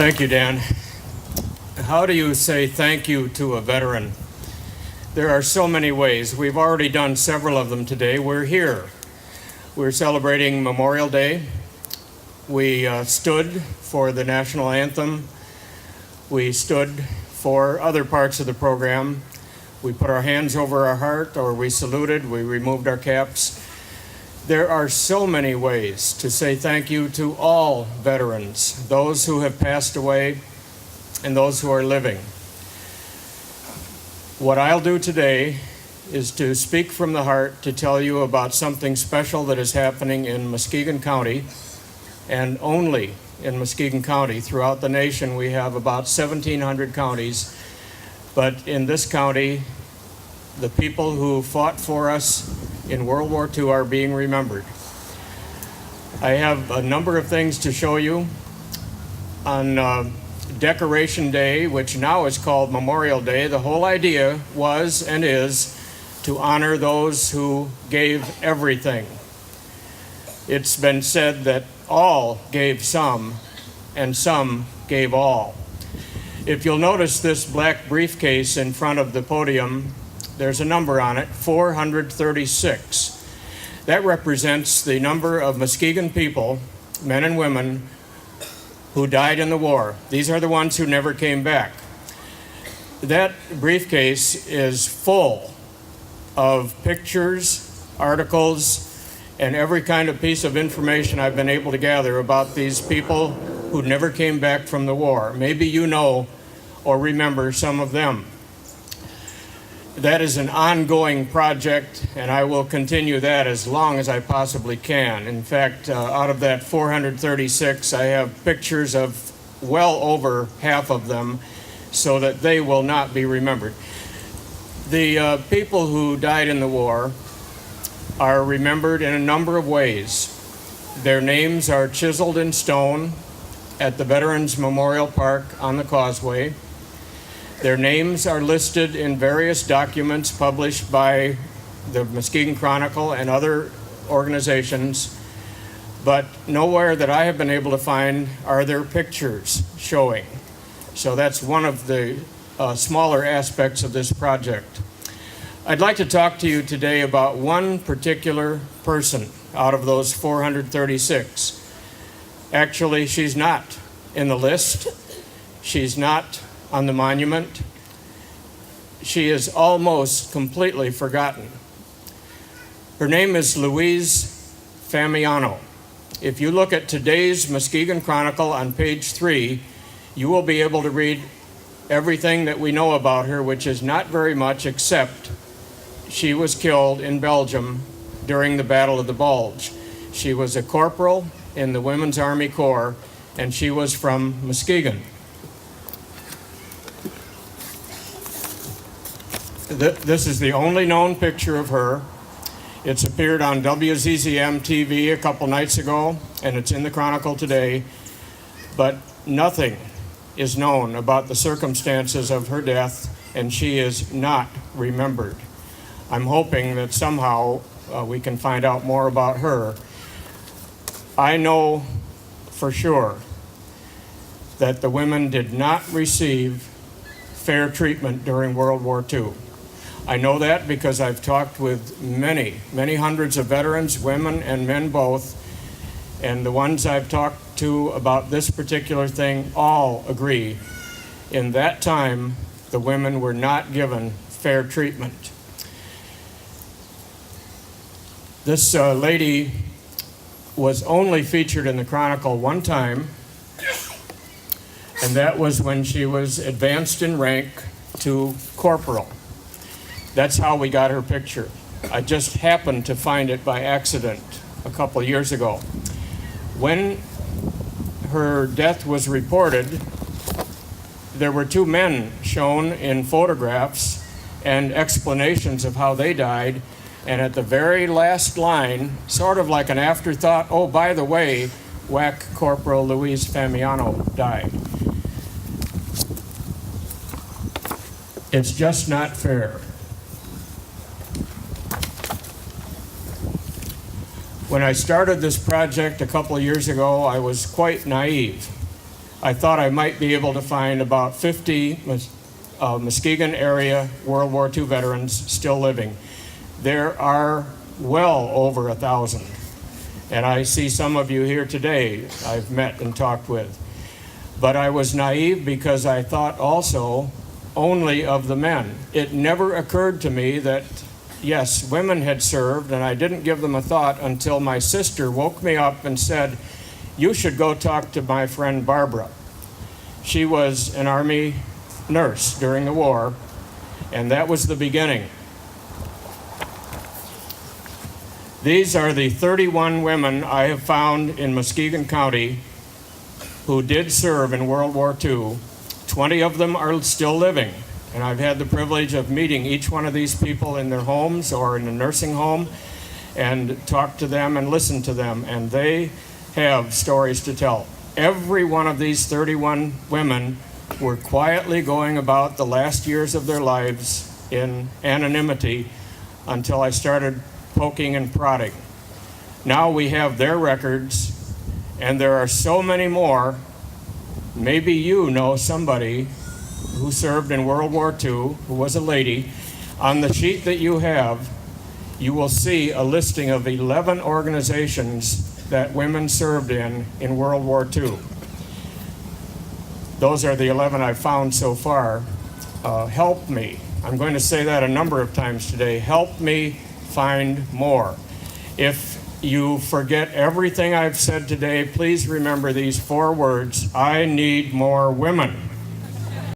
Thank you, Dan. How do you say thank you to a veteran? There are so many ways. We've already done several of them today. We're here. We're celebrating Memorial Day. We stood for the national anthem. We stood for other parts of the program. We put our hands over our heart, or we saluted, we removed our caps. There are so many ways to say thank you to all veterans, those who have passed away and those who are living. What I'll do today is to speak from the heart to tell you about something special that is happening in Muskegon County, and only in Muskegon County. Throughout the nation, we have about 1,700 counties, but in this county, the people who fought for us in World War II are being remembered. I have a number of things to show you. On Decoration Day, which now is called Memorial Day, the whole idea was and is to honor those who gave everything. It's been said that all gave some, and some gave all. If you'll notice this black briefcase in front of the podium, there's a number on it, 436. That represents the number of Muskegon people, men and women, who died in the war. These are the ones who never came back. That briefcase is full of pictures, articles, and every kind of piece of information I've been able to gather about these people who never came back from the war. Maybe you know or remember some of them. That is an ongoing project, and I will continue that as long as I possibly can. In fact, out of that 436, I have pictures of well over half of them so that they will not be remembered. The people who died in the war are remembered in a number of ways. Their names are chiseled in stone at the Veterans Memorial Park on the Causeway. Their names are listed in various documents published by the Muskegon Chronicle and other organizations, but nowhere that I have been able to find are there pictures showing. So that's one of the smaller aspects of this project. I'd like to talk to you today about one particular person out of those 436. Actually, she's not in the list. She's not on the monument. She is almost completely forgotten. Her name is Louise Famiano. If you look at today's Muskegon Chronicle on page 3, you will be able to read everything that we know about her, which is not very much, except she was killed in Belgium during the Battle of the Bulge. She was a corporal in the Women's Army Corps, and she was from Muskegon. This is the only known picture of her. It's appeared on DSETVMuskegon a couple nights ago, and it's in the Chronicle today, but nothing is known about the circumstances of her death, and she is not remembered. I'm hoping that somehow we can find out more about her. I know for sure that the women did not receive fair treatment during World War II. I know that because I've talked with many, many hundreds of veterans, women and men both, and the ones I've talked to about this particular thing all agree. In that time, the women were not given fair treatment. This lady was only featured in the Chronicle one time, and that was when she was advanced in rank to corporal. That's how we got her picture. I just happened to find it by accident a couple of years ago. When her death was reported, there were two men shown in photographs and explanations of how they died, and at the very last line, sort of like an afterthought, oh, by the way, WAC Corporal Louise Famiano died. It's just not fair. When I started this project a couple of years ago, I was quite naive. I thought I might be able to find about 50 Muskegon area World War II veterans still living. There are well over 1,000. And I see some of you here today I've met and talked with. But I was naive because I thought also only of the men. It never occurred to me that, yes, women had served, and I didn't give them a thought until my sister woke me up and said, "You should go talk to my friend Barbara." She was an Army nurse during the war, and that was the beginning. These are the 31 women I have found in Muskegon County who did serve in World War II. 20 of them are still living, and I've had the privilege of meeting each one of these people in their homes or in a nursing home and talk to them and listen to them, and they have stories to tell. Every one of these 31 women were quietly going about the last years of their lives in anonymity until I started poking and prodding. Now we have their records, and there are so many more. Maybe you know somebody who served in World War II, who was a lady. On the sheet that you have, you will see a listing of 11 organizations that women served in World War II. Those are the 11 I've found so far. Help me. I'm going to say that a number of times today. Help me find more. If you forget everything I've said today, please remember these 4 words: I need more women.